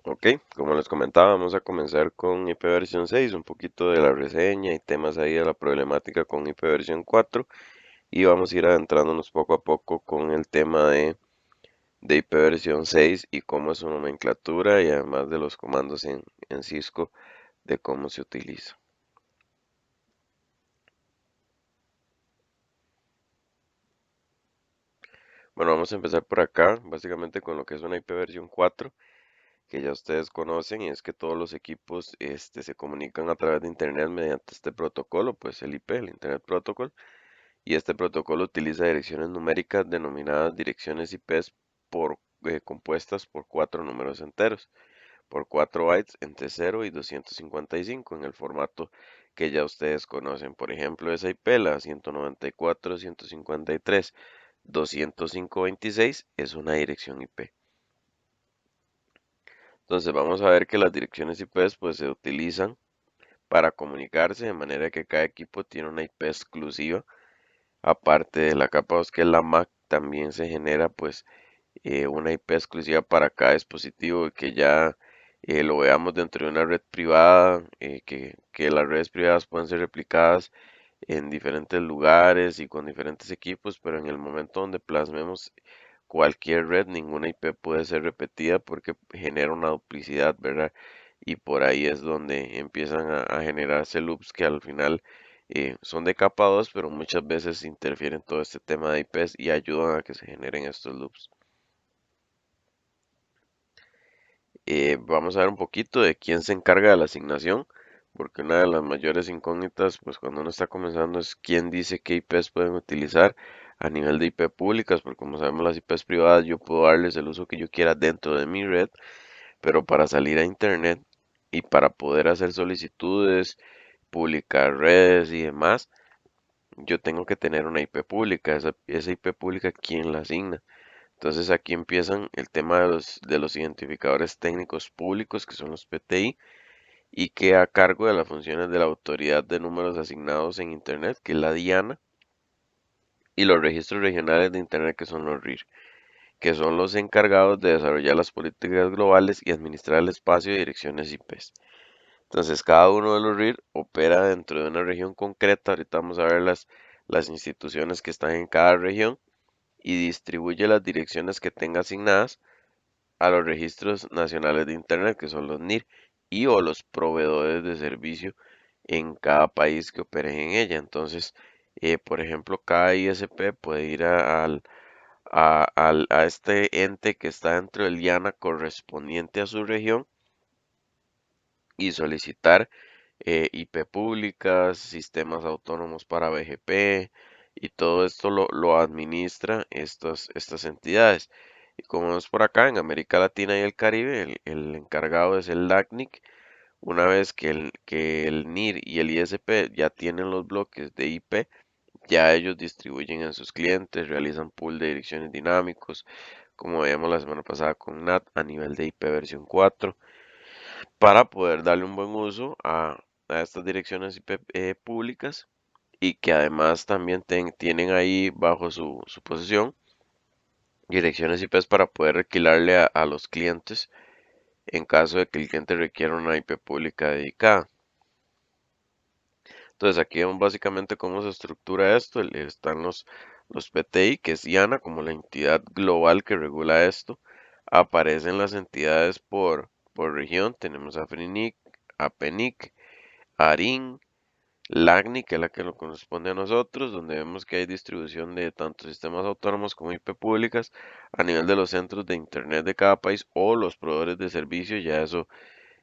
Ok, como les comentaba, vamos a comenzar con IP versión 6, un poquito de la reseña y temas ahí de la problemática con IP versión 4 y vamos a ir adentrándonos poco a poco con el tema de IP versión 6 y cómo es su nomenclatura y además de los comandos en Cisco de cómo se utiliza. Bueno, vamos a empezar por acá, básicamente con lo que es una IP versión 4, que ya ustedes conocen, y es que todos los equipos se comunican a través de Internet mediante este protocolo, pues el IP, el Internet Protocol. Y este protocolo utiliza direcciones numéricas denominadas direcciones IPs compuestas por cuatro números enteros, por 4 bytes entre 0 y 255 en el formato que ya ustedes conocen. Por ejemplo, esa IP, la 194.153.205.26, es una dirección IP. Entonces vamos a ver que las direcciones IPs pues se utilizan para comunicarse de manera que cada equipo tiene una IP exclusiva. Aparte de la capa 2 que es la MAC, también se genera pues una IP exclusiva para cada dispositivo y que ya lo veamos dentro de una red privada, que las redes privadas pueden ser replicadas en diferentes lugares y con diferentes equipos, pero en el momento donde plasmemos cualquier red, ninguna IP puede ser repetida porque genera una duplicidad, ¿verdad? Y por ahí es donde empiezan a generarse loops que al final son de capa 2, pero muchas veces interfieren todo este tema de IPs y ayudan a que se generen estos loops. Vamos a ver un poquito de quién se encarga de la asignación, porque una de las mayores incógnitas, pues cuando uno está comenzando, es quién dice qué IPs pueden utilizar a nivel de IP públicas, porque como sabemos las IPs privadas yo puedo darles el uso que yo quiera dentro de mi red, pero para salir a internet y para poder hacer solicitudes, publicar redes y demás, yo tengo que tener una IP pública. Esa IP pública, ¿quién la asigna? Entonces aquí empiezan el tema de los identificadores técnicos públicos, que son los PTI, y que a cargo de las funciones de la Autoridad de Números Asignados en Internet, que es la DIANA, y los registros regionales de Internet, que son los RIR, que son los encargados de desarrollar las políticas globales y administrar el espacio de direcciones IPs. Entonces, cada uno de los RIR opera dentro de una región concreta. Ahorita vamos a ver las instituciones que están en cada región y distribuye las direcciones que tenga asignadas a los registros nacionales de Internet, que son los NIR, y o los proveedores de servicio en cada país que operen en ella. Entonces, por ejemplo, cada ISP puede ir a este ente que está dentro del IANA correspondiente a su región y solicitar IP públicas, sistemas autónomos para BGP y todo esto lo administra estas entidades. Y como vemos por acá, en América Latina y el Caribe, el encargado es el LACNIC. Una vez que el NIR y el ISP ya tienen los bloques de IP, ya ellos distribuyen en sus clientes, realizan pool de direcciones dinámicos, como veíamos la semana pasada con NAT a nivel de IP versión 4 para poder darle un buen uso a estas direcciones IP públicas y que además también tienen ahí bajo su posesión direcciones IP para poder alquilarle a los clientes en caso de que el cliente requiera una IP pública dedicada. Entonces aquí vemos básicamente cómo se estructura esto. Están los PTI, que es IANA como la entidad global que regula esto. Aparecen las entidades por región. Tenemos a FRINIC, a PENIC, ARIN, LACNI, que es la que nos corresponde a nosotros, donde vemos que hay distribución de tanto sistemas autónomos como IP públicas a nivel de los centros de Internet de cada país o los proveedores de servicio. Ya eso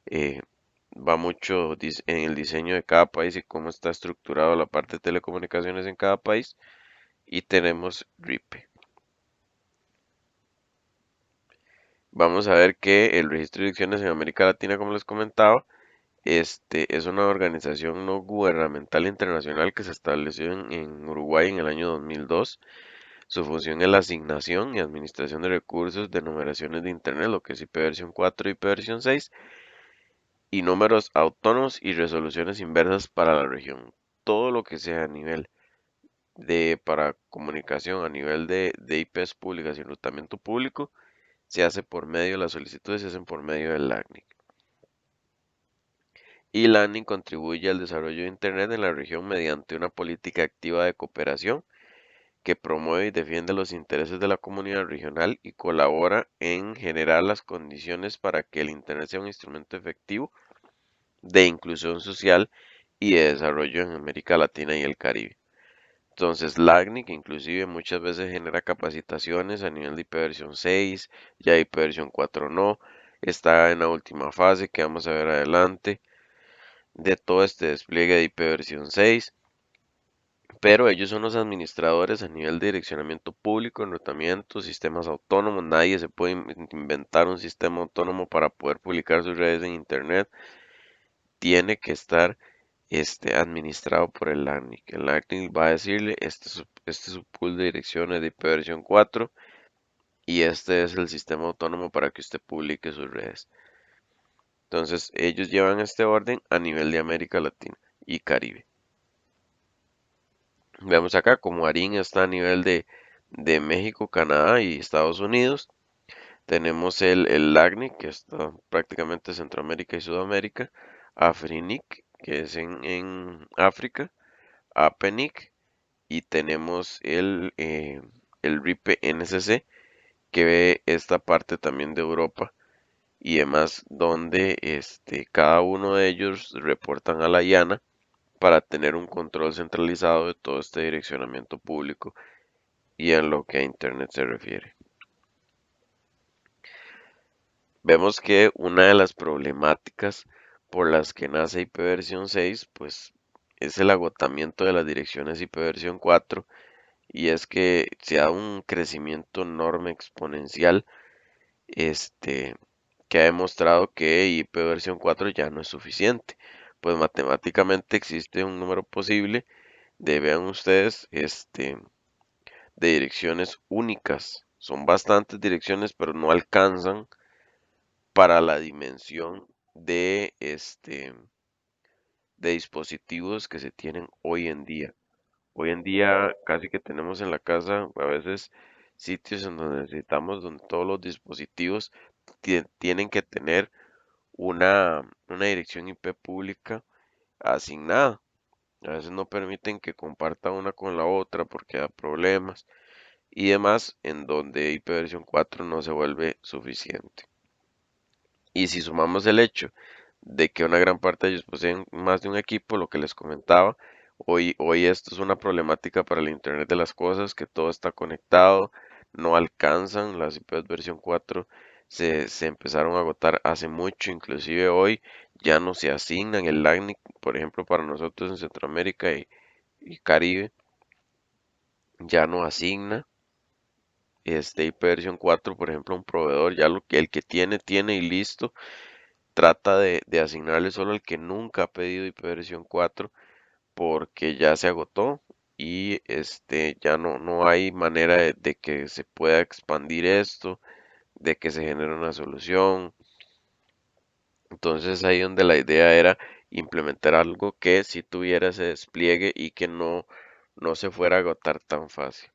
eh, va mucho en el diseño de cada país y cómo está estructurado la parte de telecomunicaciones en cada país. Y tenemos RIPE. Vamos a ver que el registro de direcciones en América Latina, como les comentaba, es una organización no gubernamental internacional que se estableció en Uruguay en el año 2002. Su función es la asignación y administración de recursos de numeraciones de Internet, lo que es IP versión 4 y IP versión 6, y números autónomos y resoluciones inversas para la región. Todo lo que sea a nivel para comunicación, a nivel de IPs públicas y enrutamiento público, se hace por medio, las solicitudes se hacen por medio del LACNIC. Y LACNIC contribuye al desarrollo de Internet en la región mediante una política activa de cooperación que promueve y defiende los intereses de la comunidad regional y colabora en generar las condiciones para que el Internet sea un instrumento efectivo de inclusión social y de desarrollo en América Latina y el Caribe. Entonces, LACNIC inclusive muchas veces genera capacitaciones a nivel de ipv 6, ya ipv 4 no, está en la última fase que vamos a ver adelante de todo este despliegue de ipv 6, pero ellos son los administradores a nivel de direccionamiento público, enrutamiento, sistemas autónomos. Nadie se puede inventar un sistema autónomo para poder publicar sus redes en Internet. Tiene que estar administrado por el LACNIC. El LACNIC va a decirle, este es su pool de direcciones de ipv 4 y este es el sistema autónomo para que usted publique sus redes. Entonces, ellos llevan este orden a nivel de América Latina y Caribe. Vemos acá como ARIN está a nivel de México, Canadá y Estados Unidos. Tenemos el LACNIC, que está prácticamente Centroamérica y Sudamérica. AFRINIC, que es en África. APENIC. Y tenemos el RIPE NCC, que ve esta parte también de Europa y demás, donde cada uno de ellos reportan a la IANA para tener un control centralizado de todo este direccionamiento público y en lo que a Internet se refiere. Vemos que una de las problemáticas por las que nace ipv 6, pues es el agotamiento de las direcciones ipv 4 y es que se da un crecimiento enorme exponencial, este, que ha demostrado que ipv 4 ya no es suficiente. Pues matemáticamente existe un número posible de, vean ustedes, de direcciones únicas. Son bastantes direcciones, pero no alcanzan para la dimensión de dispositivos que se tienen hoy en día. Hoy en día casi que tenemos en la casa a veces sitios en donde necesitamos donde todos los dispositivos tienen que tener una dirección IP pública asignada. A veces no permiten que comparta una con la otra porque da problemas y demás, en donde ipv 4 no se vuelve suficiente. Y si sumamos el hecho de que una gran parte de ellos poseen más de un equipo, lo que les comentaba, hoy esto es una problemática para el Internet de las cosas, que todo está conectado, no alcanzan, las IPs versión 4 se empezaron a agotar hace mucho, inclusive hoy ya no se asignan el LACNIC, por ejemplo, para nosotros en Centroamérica y Caribe, ya no asigna ipv 4, por ejemplo, a un proveedor, ya el que tiene y listo, trata de asignarle solo al que nunca ha pedido ipv 4 porque ya se agotó y ya no hay manera de que se pueda expandir esto, de que se genere una solución. Entonces ahí donde la idea era implementar algo que sí tuviera ese despliegue y que no se fuera a agotar tan fácil.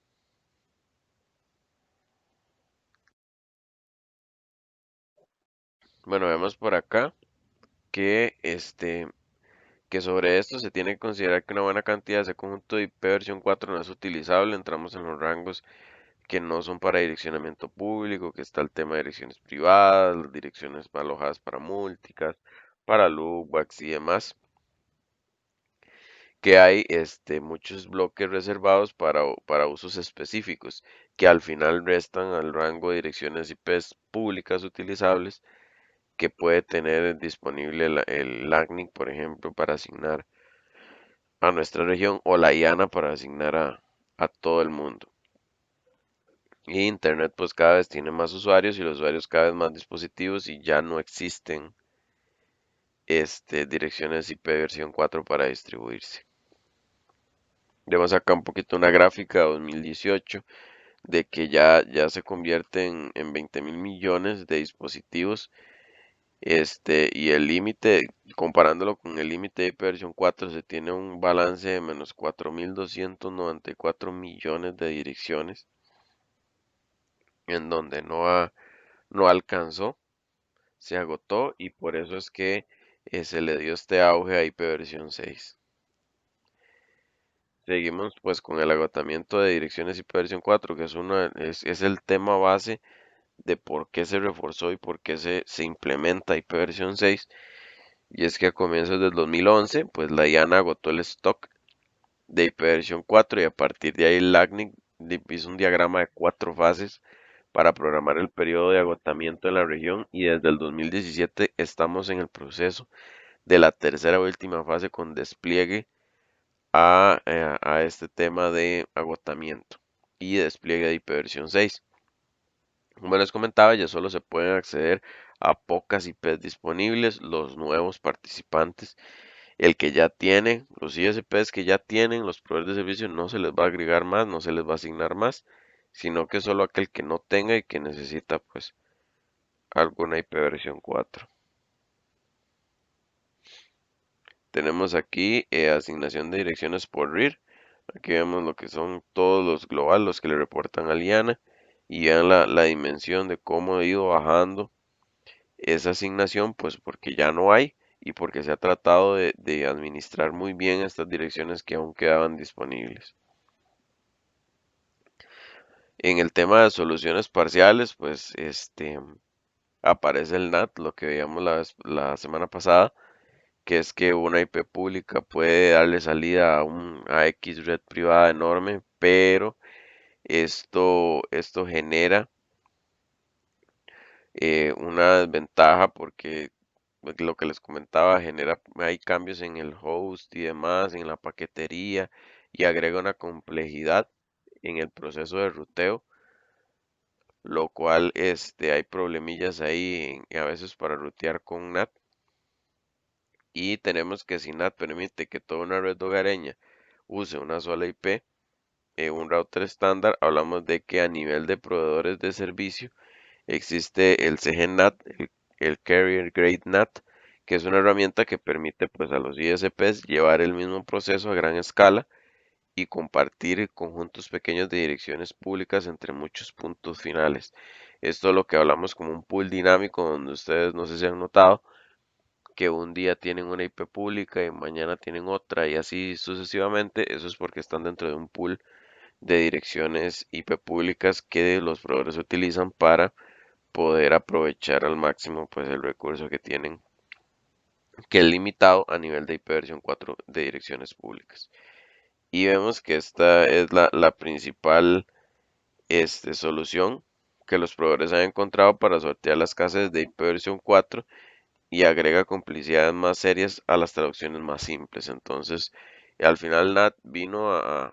Bueno, vemos por acá que que sobre esto se tiene que considerar que una buena cantidad de ese conjunto de ipv 4 no es utilizable. Entramos en los rangos que no son para direccionamiento público, que está el tema de direcciones privadas, las direcciones alojadas para múlticas, para loopbacks y demás, que hay muchos bloques reservados para usos específicos, que al final restan al rango de direcciones IPs públicas utilizables que puede tener disponible el LACNIC, por ejemplo, para asignar a nuestra región o la IANA para asignar a todo el mundo. Y Internet pues cada vez tiene más usuarios y los usuarios cada vez más dispositivos y ya no existen direcciones IP versión 4 para distribuirse. Vemos acá un poquito una gráfica 2018 de que ya se convierte en 20 mil millones de dispositivos y el límite, comparándolo con el límite de IP versión 4, se tiene un balance de menos 4.294 millones de direcciones en donde no alcanzó, se agotó y por eso es que se le dio este auge a IP versión 6. Seguimos pues con el agotamiento de direcciones IP versión 4, que es el tema base de por qué se reforzó y por qué se implementa IP versión 6. Y es que a comienzos del 2011, pues la IANA agotó el stock de IP versión 4 y a partir de ahí LACNIC hizo un diagrama de 4 fases para programar el periodo de agotamiento en la región y desde el 2017 estamos en el proceso de la tercera y última fase con despliegue a este tema de agotamiento y despliegue de IP versión 6. Como les comentaba, ya solo se pueden acceder a pocas IPs disponibles, los nuevos participantes, el que ya tiene, los ISPs que ya tienen, los proveedores de servicio, no se les va a agregar más, no se les va a asignar más, sino que solo aquel que no tenga y que necesita pues alguna IP versión 4. Tenemos aquí asignación de direcciones por RIR. Aquí vemos lo que son todos los global, los que le reportan a Liana, y vean la dimensión de cómo ha ido bajando esa asignación, pues porque ya no hay y porque se ha tratado de administrar muy bien estas direcciones que aún quedaban disponibles. En el tema de soluciones parciales, pues aparece el NAT, lo que veíamos la semana pasada, que es que una IP pública puede darle salida a X red privada enorme, pero esto genera una desventaja porque pues, lo que les comentaba hay cambios en el host y demás, en la paquetería y agrega una complejidad en el proceso de ruteo, lo cual hay problemillas ahí a veces para rutear con NAT y tenemos que si NAT permite que toda una red hogareña use una sola IP, un router estándar, hablamos de que a nivel de proveedores de servicio existe el CGNAT, el Carrier Grade NAT, que es una herramienta que permite pues a los ISPs llevar el mismo proceso a gran escala y compartir conjuntos pequeños de direcciones públicas entre muchos puntos finales. Esto es lo que hablamos como un pool dinámico, donde ustedes no sé si han notado que un día tienen una IP pública y mañana tienen otra y así sucesivamente. Eso es porque están dentro de un pool de direcciones IP públicas que los proveedores utilizan para poder aprovechar al máximo pues el recurso que tienen, que es limitado a nivel de IP versión 4 de direcciones públicas. Y vemos que esta es la principal solución que los proveedores han encontrado para sortear las casas de IP versión 4 y agrega complicidades más serias a las traducciones más simples. Entonces, al final NAT vino a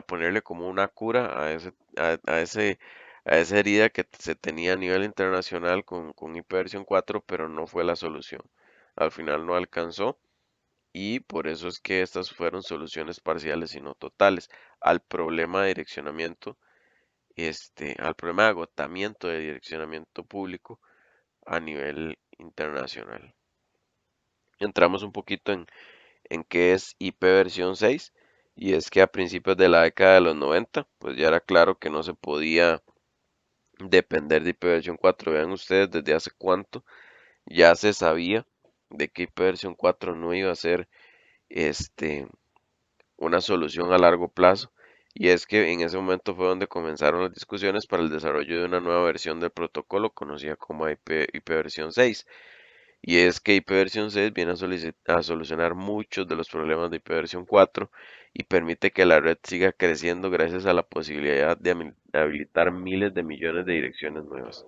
ponerle como una cura a esa herida que se tenía a nivel internacional con ipv 4, pero no fue la solución. Al final no alcanzó y por eso es que estas fueron soluciones parciales y no totales al problema de direccionamiento, al problema de agotamiento de direccionamiento público a nivel internacional. Entramos un poquito en qué es IP versión 6 y es que a principios de la década de los 90 pues ya era claro que no se podía depender de IP versión 4. Vean ustedes desde hace cuánto ya se sabía de que IP versión 4 no iba a ser este, una solución a largo plazo. Y es que en ese momento fue donde comenzaron las discusiones para el desarrollo de una nueva versión del protocolo conocida como IP versión 6. Y es que ipv 6 viene a solucionar muchos de los problemas de ipv 4 y permite que la red siga creciendo gracias a la posibilidad de habilitar miles de millones de direcciones nuevas.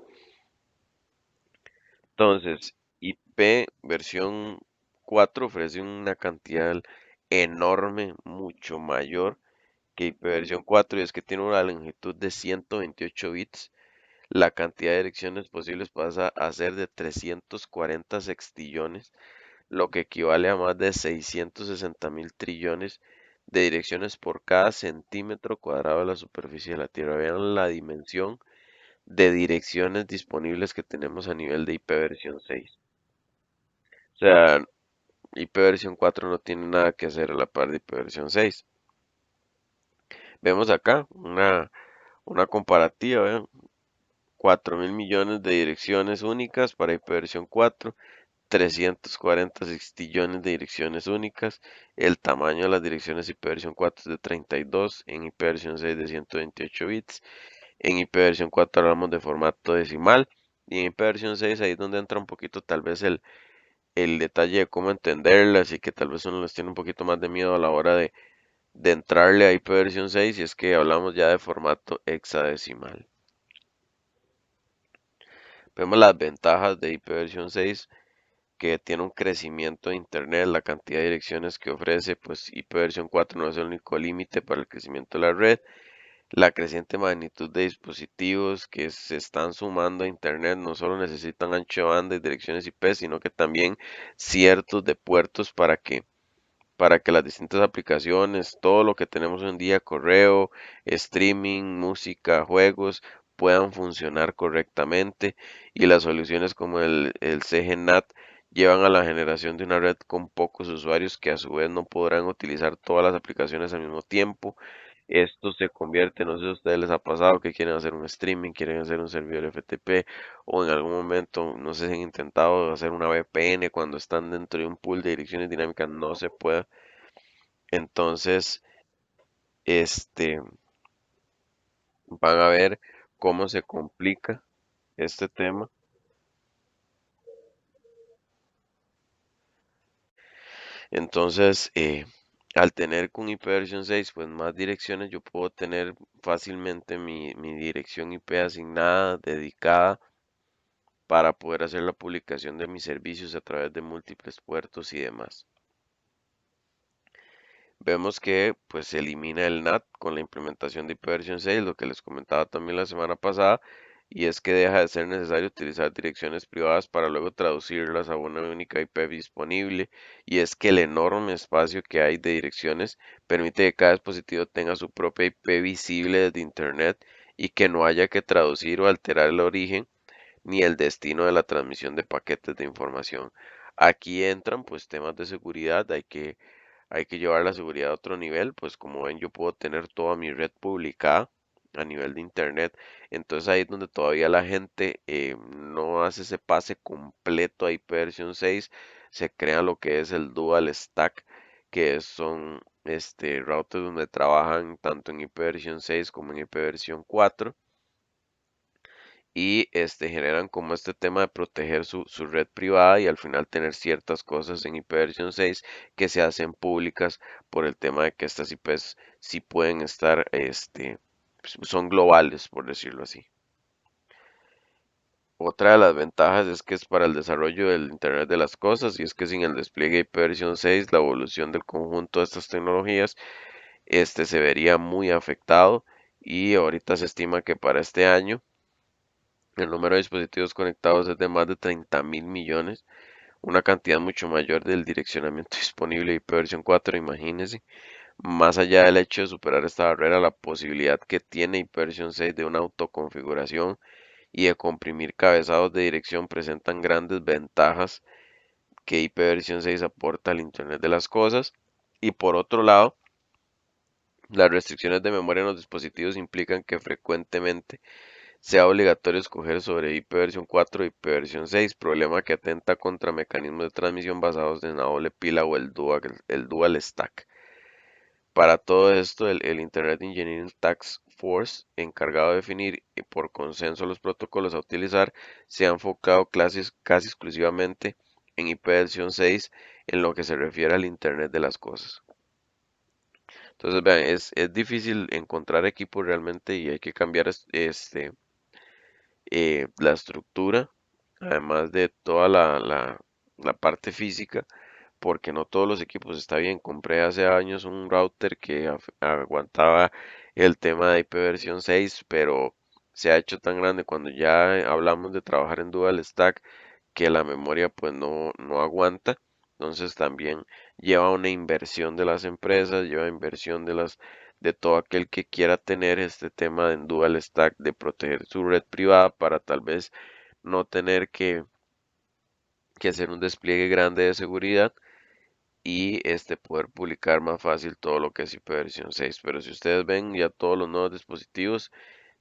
Entonces, IP versión 4 ofrece una cantidad enorme, mucho mayor que IP versión 4 y es que tiene una longitud de 128 bits. La cantidad de direcciones posibles pasa a ser de 340 sextillones, lo que equivale a más de 660.000 trillones de direcciones por cada centímetro cuadrado de la superficie de la Tierra. Vean la dimensión de direcciones disponibles que tenemos a nivel de IP versión 6. O sea, IP versión 4 no tiene nada que hacer a la par de IP versión 6. Vemos acá una comparativa, vean. 4.000 millones de direcciones únicas para IPv4 4, 340 sextillones de direcciones únicas. El tamaño de las direcciones IPv4 es de 32, en IPv6 de 128 bits. En IPv4 hablamos de formato decimal. Y en IPv6 ahí es donde entra un poquito tal vez el detalle de cómo entenderlas y que tal vez uno les tiene un poquito más de miedo a la hora de entrarle a IPv6 y es que hablamos ya de formato hexadecimal. Vemos las ventajas de IPv6 que tiene un crecimiento de Internet, la cantidad de direcciones que ofrece, pues IPv4 no es el único límite para el crecimiento de la red, la creciente magnitud de dispositivos que se están sumando a Internet no solo necesitan ancho de banda y direcciones IP, sino que también ciertos de puertos para que las distintas aplicaciones, todo lo que tenemos hoy en día, correo, streaming, música, juegos, puedan funcionar correctamente y las soluciones como el CGNAT llevan a la generación de una red con pocos usuarios que a su vez no podrán utilizar todas las aplicaciones al mismo tiempo. Esto se convierte, no sé si a ustedes les ha pasado que quieren hacer un streaming, quieren hacer un servidor FTP o en algún momento, no sé si han intentado hacer una VPN cuando están dentro de un pool de direcciones dinámicas, no se puede. Entonces, este, van a ver cómo se complica este tema. Entonces, al tener con IPv6, pues más direcciones, yo puedo tener fácilmente mi dirección IP asignada, dedicada, para poder hacer la publicación de mis servicios a través de múltiples puertos y demás. Vemos que pues se elimina el NAT con la implementación de IPv6, lo que les comentaba también la semana pasada, y es que deja de ser necesario utilizar direcciones privadas para luego traducirlas a una única IP disponible, y es que el enorme espacio que hay de direcciones permite que cada dispositivo tenga su propia IP visible desde Internet y que no haya que traducir o alterar el origen ni el destino de la transmisión de paquetes de información. Aquí entran pues temas de seguridad, hay que llevar la seguridad a otro nivel, pues como ven yo puedo tener toda mi red publicada a nivel de internet, entonces ahí es donde todavía la gente no hace ese pase completo a IPv6, se crea lo que es el dual stack, que son routers donde trabajan tanto en IPv6 como en IPv4 y generan como este tema de proteger su red privada y al final tener ciertas cosas en IPv6 que se hacen públicas por el tema de que estas IPs sí pueden estar, pues, son globales, por decirlo así. Otra de las ventajas es que es para el desarrollo del Internet de las cosas y es que sin el despliegue IPv6 la evolución del conjunto de estas tecnologías se vería muy afectado y ahorita se estima que para este año el número de dispositivos conectados es de más de 30.000 millones, una cantidad mucho mayor del direccionamiento disponible de IPv4, imagínense. Más allá del hecho de superar esta barrera, la posibilidad que tiene IPv6 de una autoconfiguración y de comprimir cabezados de dirección presentan grandes ventajas que IPv6 aporta al Internet de las cosas. Y por otro lado, las restricciones de memoria en los dispositivos implican que frecuentemente sea obligatorio escoger sobre IPv4 y IPv6, problema que atenta contra mecanismos de transmisión basados en la doble pila o el dual stack. Para todo esto, el Internet Engineering Task Force, encargado de definir por consenso los protocolos a utilizar, se ha enfocado casi exclusivamente en IPv6 en lo que se refiere al Internet de las cosas. Entonces, vean, es difícil encontrar equipos realmente y hay que cambiar la estructura, además de toda la parte física, porque no todos los equipos está bien. Compré hace años un router que aguantaba el tema de IPv6, pero se ha hecho tan grande cuando ya hablamos de trabajar en dual stack que la memoria pues no aguanta. Entonces también lleva una inversión de las empresas, lleva inversión de todo aquel que quiera tener este tema en dual stack de proteger su red privada para tal vez no tener que hacer un despliegue grande de seguridad y poder publicar más fácil todo lo que es IPv6. Pero si ustedes ven ya todos los nuevos dispositivos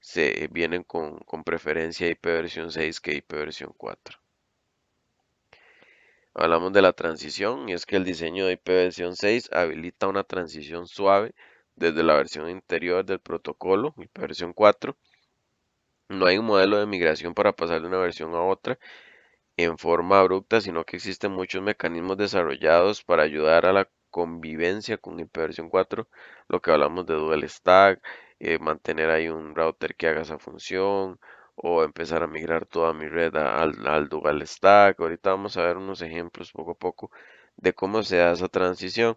se vienen con preferencia IP versión 6 que IP versión 4. Hablamos de la transición y es que el diseño de IP versión 6 habilita una transición suave desde la versión interior del protocolo, IP versión 4. No hay un modelo de migración para pasar de una versión a otra en forma abrupta, sino que existen muchos mecanismos desarrollados para ayudar a la convivencia con IP versión 4, lo que hablamos de dual stack, mantener ahí un router que haga esa función o empezar a migrar toda mi red al dual stack. Ahorita vamos a ver unos ejemplos poco a poco de cómo se da esa transición.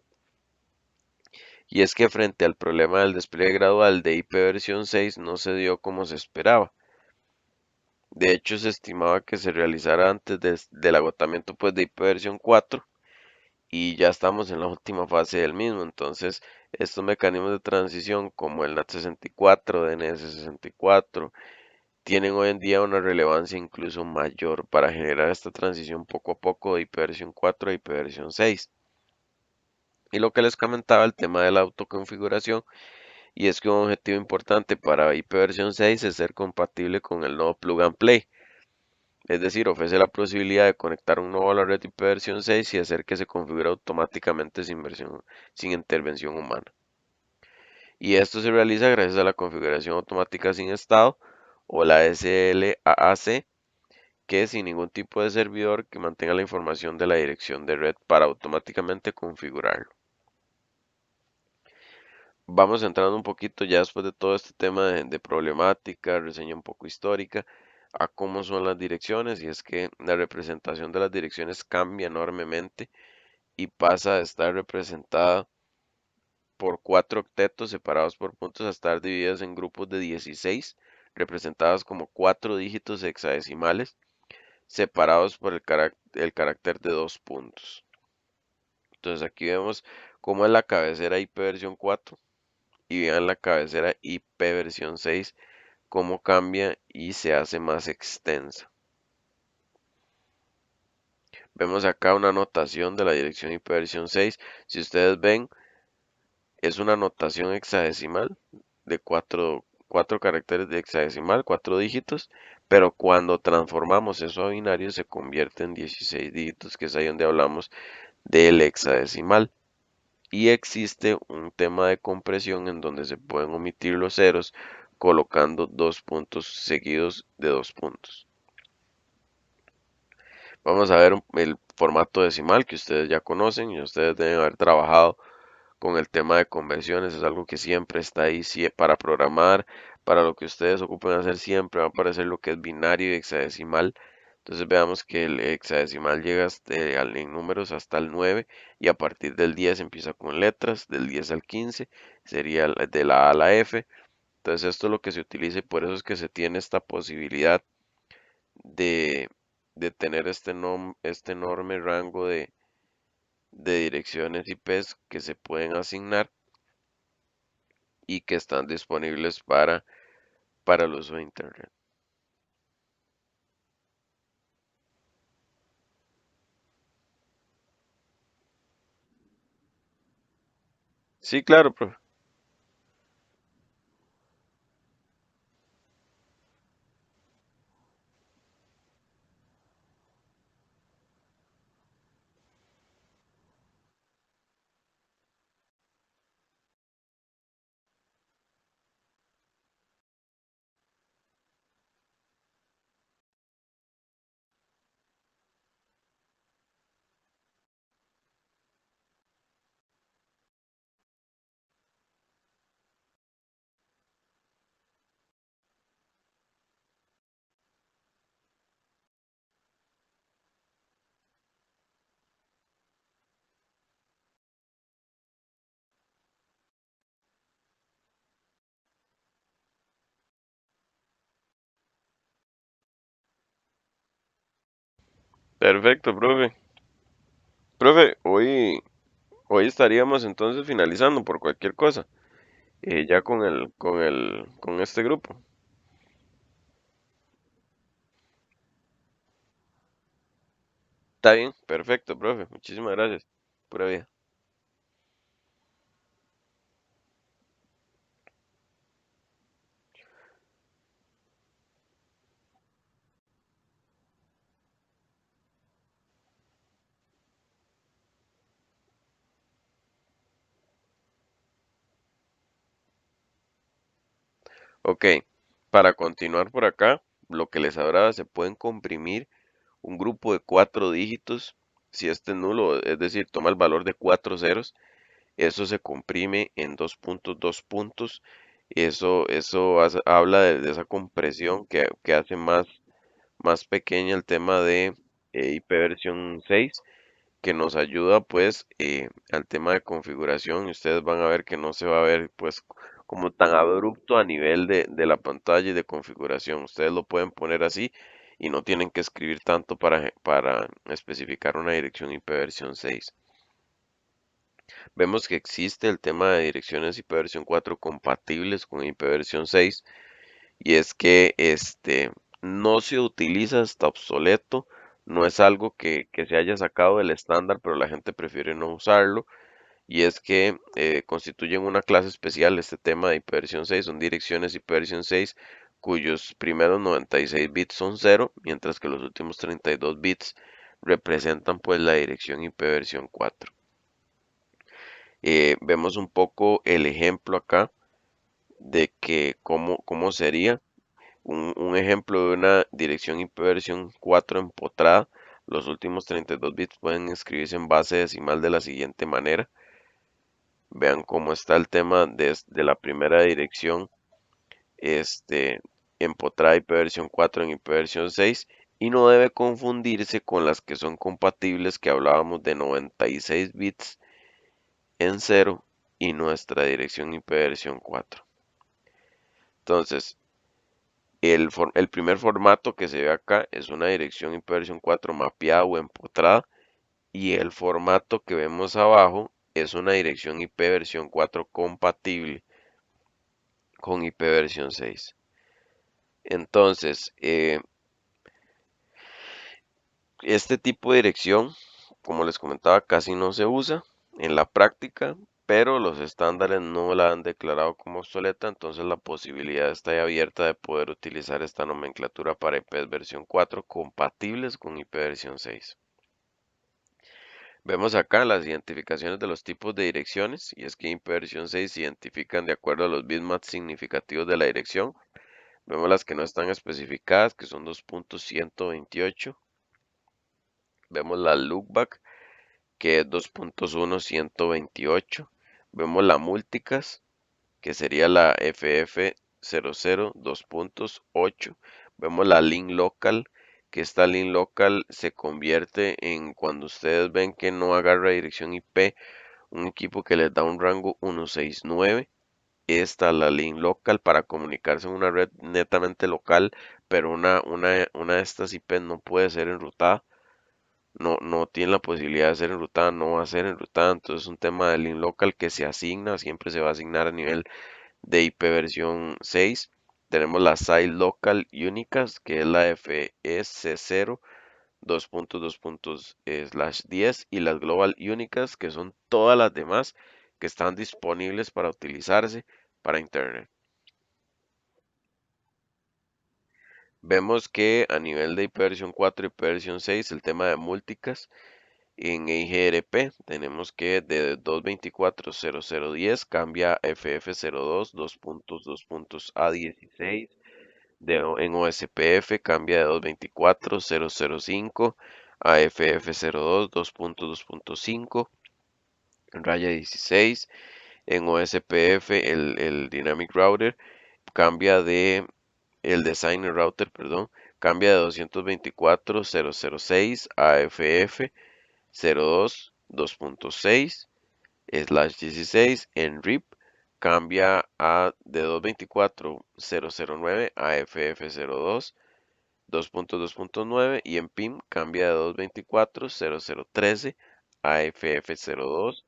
Y es que frente al problema del despliegue gradual de IP versión 6 no se dio como se esperaba. De hecho, se estimaba que se realizara antes del agotamiento pues, de IP versión 4 y ya estamos en la última fase del mismo. Entonces, estos mecanismos de transición como el NAT64, DNS64, tienen hoy en día una relevancia incluso mayor para generar esta transición poco a poco de IP versión 4 a IP versión 6. Y lo que les comentaba, el tema de la autoconfiguración, y es que un objetivo importante para IP versión 6 es ser compatible con el nodo Plug and Play. Es decir, ofrece la posibilidad de conectar un nodo a la red IP versión 6 y hacer que se configure automáticamente sin intervención humana. Y esto se realiza gracias a la configuración automática sin estado o la SLAAC, que es sin ningún tipo de servidor que mantenga la información de la dirección de red para automáticamente configurarlo. Vamos entrando un poquito ya después de todo este tema de problemática, reseña un poco histórica, a cómo son las direcciones, y es que la representación de las direcciones cambia enormemente y pasa de estar representada por cuatro octetos separados por puntos a estar divididas en grupos de 16, representadas como cuatro dígitos hexadecimales separados por el carácter de dos puntos. Entonces aquí vemos cómo es la cabecera IP versión 4 y vean la cabecera IP versión 6 cómo cambia y se hace más extensa. Vemos acá una anotación de la dirección IP versión 6. Si ustedes ven, es una notación hexadecimal de cuatro caracteres de hexadecimal, cuatro dígitos, pero cuando transformamos eso a binario se convierte en 16 dígitos, que es ahí donde hablamos del hexadecimal. Y existe un tema de compresión en donde se pueden omitir los ceros colocando dos puntos seguidos de dos puntos. Vamos a ver el formato decimal que ustedes ya conocen y ustedes deben haber trabajado con el tema de conversiones. Es algo que siempre está ahí para programar, para lo que ustedes ocupen hacer siempre va a aparecer lo que es binario y hexadecimal. Entonces veamos que el hexadecimal llega en números hasta el 9 y a partir del 10 empieza con letras, del 10 al 15 sería de la A a la F. Entonces esto es lo que se utiliza y por eso es que se tiene esta posibilidad de, de tener este enorme rango de direcciones IPs que se pueden asignar y que están disponibles para el uso de Internet. Sí, claro, profe. Perfecto, profe. Profe, hoy estaríamos entonces finalizando por cualquier cosa, ya con este grupo. Está bien, perfecto, profe. Muchísimas gracias. Pura vida. Ok, para continuar por acá, lo que les hablaba, se pueden comprimir un grupo de cuatro dígitos. Si este es nulo, es decir, toma el valor de cuatro ceros, eso se comprime en dos puntos, dos puntos. Eso habla de esa compresión que hace más pequeña el tema de IP versión 6, que nos ayuda pues al tema de configuración. Y ustedes van a ver que no se va a ver pues como tan abrupto a nivel de la pantalla y de configuración. Ustedes lo pueden poner así y no tienen que escribir tanto para especificar una dirección IP versión 6. Vemos que existe el tema de direcciones IP versión 4 compatibles con IP versión 6, y es que no se utiliza, está obsoleto, no es algo que se haya sacado del estándar, pero la gente prefiere no usarlo, y es que constituyen una clase especial. Este tema de ipv 6 son direcciones ipv 6 cuyos primeros 96 bits son cero, mientras que los últimos 32 bits representan pues la dirección ipv 4. Vemos un poco el ejemplo acá de que cómo sería un ejemplo de una dirección ipv 4 empotrada. Los últimos 32 bits pueden escribirse en base decimal de la siguiente manera. Vean cómo está el tema de la primera dirección, este, empotrada ipv 4 en ipv 6, y no debe confundirse con las que son compatibles, que hablábamos de 96 bits en cero y nuestra dirección ipv 4. Entonces, el primer formato que se ve acá es una dirección ipv 4 mapeada o empotrada, y el formato que vemos abajo es una dirección ipv 4 compatible con ipv 6. Entonces, este tipo de dirección, como les comentaba, casi no se usa en la práctica, pero los estándares no la han declarado como obsoleta, entonces la posibilidad está ahí abierta de poder utilizar esta nomenclatura para IPs versión 4 compatibles con IP versión 6. Vemos acá las identificaciones de los tipos de direcciones, y es que IP versión 6 se identifican de acuerdo a los bits más significativos de la dirección. Vemos las que no están especificadas, que son 2.128. Vemos la loopback, que es 2.1.128. Vemos la multicast, que sería la FF00 2.8. Vemos la link local, que esta link local se convierte en cuando ustedes ven que no agarra dirección IP un equipo que les da un rango 169. Esta es la link local para comunicarse en una red netamente local, pero una de estas IP no puede ser enrutada. No tiene la posibilidad de ser enrutada, no va a ser enrutada. Entonces es un tema de link local que se asigna, siempre se va a asignar a nivel de IP versión 6. Tenemos la site local únicas, que es la FS0 2.2./10, y las global únicas, que son todas las demás que están disponibles para utilizarse para internet. Vemos que a nivel de IP versión 4 y IP versión 6, el tema de multicast en IGRP tenemos que de 224.0010 cambia a FF02 2.2.A16. En OSPF cambia de 224.005 a FF02 2.2.5 raya 16. En OSPF el Dynamic Router cambia de el Designer Router, perdón, cambia de 224.006 a FF02 2.6/16. En RIP cambia de 224.009 a FF02 2.2.9, y en PIM cambia de 224.0013 a FF02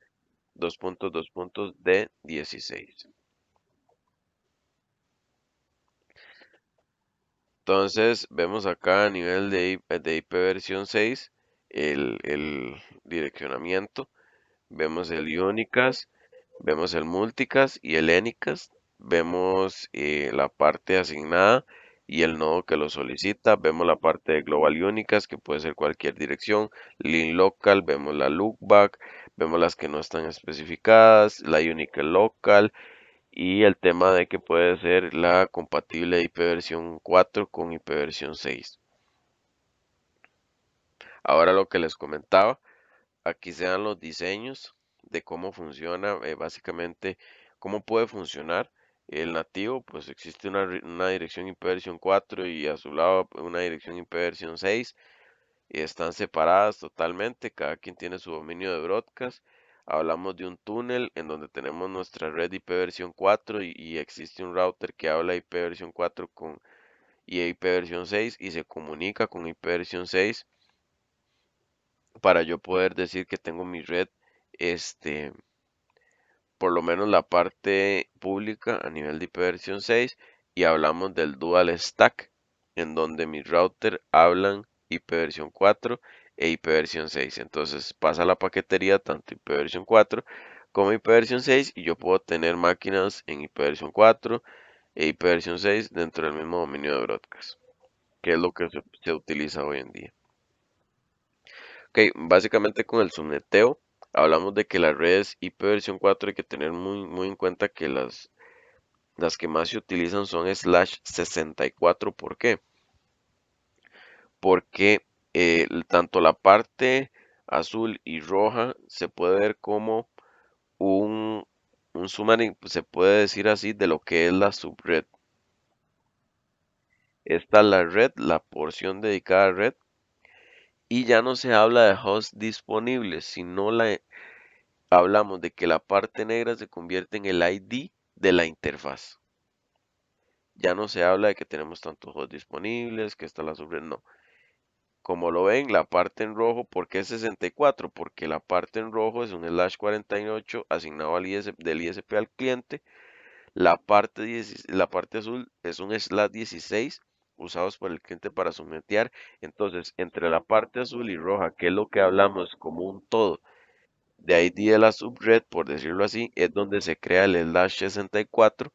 2.2.D16. Entonces vemos acá a nivel de IP versión 6 el direccionamiento. Vemos el Unicast, vemos el Multicast y el Anycast. Vemos la parte asignada y el nodo que lo solicita. Vemos la parte de Global Unicast, que puede ser cualquier dirección. Link Local, vemos la Loopback, vemos las que no están especificadas, la Unique Local, y el tema de que puede ser la compatible IP versión 4 con IP versión 6. Ahora lo que les comentaba, aquí se dan los diseños de cómo funciona, básicamente cómo puede funcionar el nativo. Pues existe una dirección IP versión 4 y a su lado una dirección IP versión 6. Y están separadas totalmente, cada quien tiene su dominio de broadcast. Hablamos de un túnel en donde tenemos nuestra red IP versión 4 y existe un router que habla IP versión 4 y IP versión 6 y se comunica con IP versión 6 para yo poder decir que tengo mi red, este, por lo menos la parte pública a nivel de IP versión 6, y hablamos del dual stack en donde mis routers hablan IP versión 4 e IP versión 6. Entonces pasa la paquetería tanto IP versión 4 como IP versión 6 y yo puedo tener máquinas en IP versión 4 e IP versión 6 dentro del mismo dominio de broadcast, que es lo que se utiliza hoy en día. Ok, básicamente con el subneteo hablamos de que las redes IP versión 4 hay que tener muy en cuenta que las que más se utilizan son /64. ¿Por qué? Porque tanto la parte azul y roja se puede ver como un, un summary, se puede decir así, de lo que es la subred. Esta es la red, la porción dedicada a red, y ya no se habla de hosts disponibles, sino hablamos de que la parte negra se convierte en el ID de la interfaz. Ya no se habla de que tenemos tantos hosts disponibles, que está la subred, no. Como lo ven, la parte en rojo, ¿por qué es 64? Porque la parte en rojo es un /48 asignado del ISP al cliente. La parte azul es un /16 usados por el cliente para sometear. Entonces, entre la parte azul y roja, que es lo que hablamos como un todo de ID de la subred, por decirlo así, es donde se crea el /64,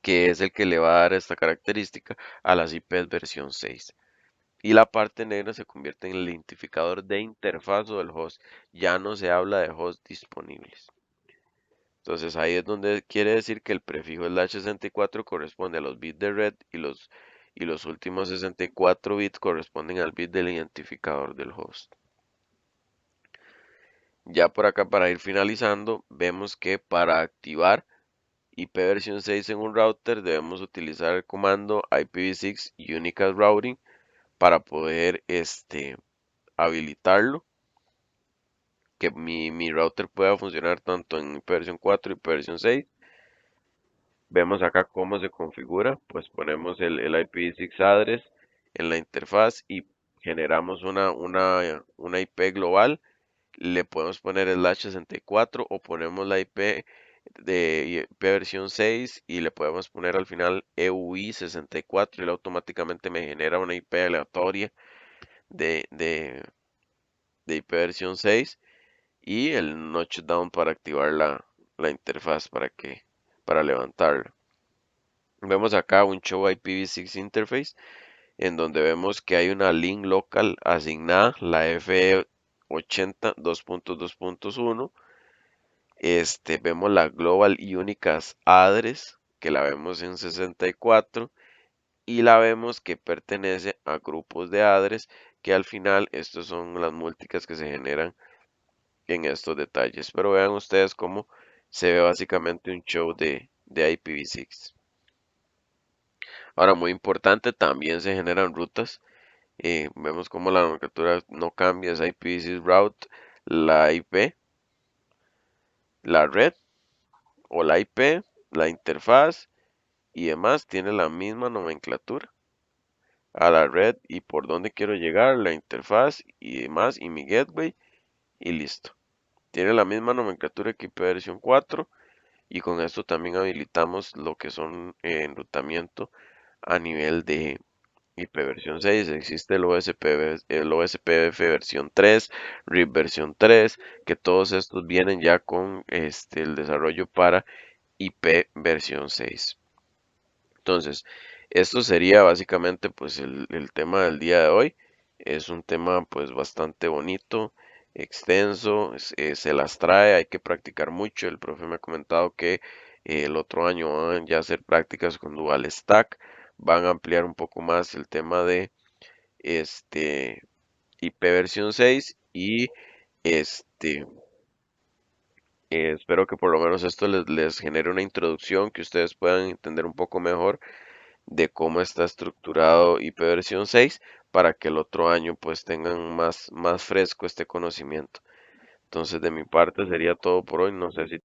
que es el que le va a dar esta característica a las IPs versión 6. Y la parte negra se convierte en el identificador de interfaz o del host. Ya no se habla de hosts disponibles. Entonces ahí es donde quiere decir que el prefijo /64 corresponde a los bits de red y los últimos 64 bits corresponden al bit del identificador del host. Ya por acá, para ir finalizando, vemos que para activar IP versión 6 en un router debemos utilizar el comando IPv6 Unicast Routing para poder habilitarlo, que mi router pueda funcionar tanto en IP versión 4 y IP versión 6. Vemos acá cómo se configura, pues ponemos el IPv6 address en la interfaz y generamos una IP global. Le podemos poner el /64 o ponemos la IP de IP versión 6 y le podemos poner al final EUI64 y él automáticamente me genera una IP aleatoria de, de, de IP versión 6 y el notch down para activar la interfaz para levantarla. Vemos acá un show IPv6 interface en donde vemos que hay una link local asignada, la FE80 2.2.1. Vemos la Global Unicast Address, que la vemos en 64, y la vemos que pertenece a grupos de address, que al final estos son las múltiples que se generan en estos detalles. Pero vean ustedes cómo se ve básicamente un show de IPv6. Ahora, muy importante, también se generan rutas. Vemos cómo la nomenclatura no cambia, es IPv6 route, la IP, la red o la IP, la interfaz y demás tiene la misma nomenclatura a la red y por dónde quiero llegar, la interfaz y demás y mi gateway y listo. Tiene la misma nomenclatura que IP versión 4 y con esto también habilitamos lo que son enrutamiento a nivel de IP versión 6. Existe el OSPF versión 3, RIP versión 3, que todos estos vienen ya con el desarrollo para IP versión 6. Entonces, esto sería básicamente pues el tema del día de hoy. Es un tema pues bastante bonito, extenso, se las trae, hay que practicar mucho. El profe me ha comentado que El otro año van ya a hacer prácticas con Dual Stack, van a ampliar un poco más el tema de este IP versión 6 y este espero que por lo menos esto les genere una introducción que ustedes puedan entender un poco mejor de cómo está estructurado IP versión 6 para que el otro año pues tengan más fresco este conocimiento. Entonces de mi parte sería todo por hoy. No sé si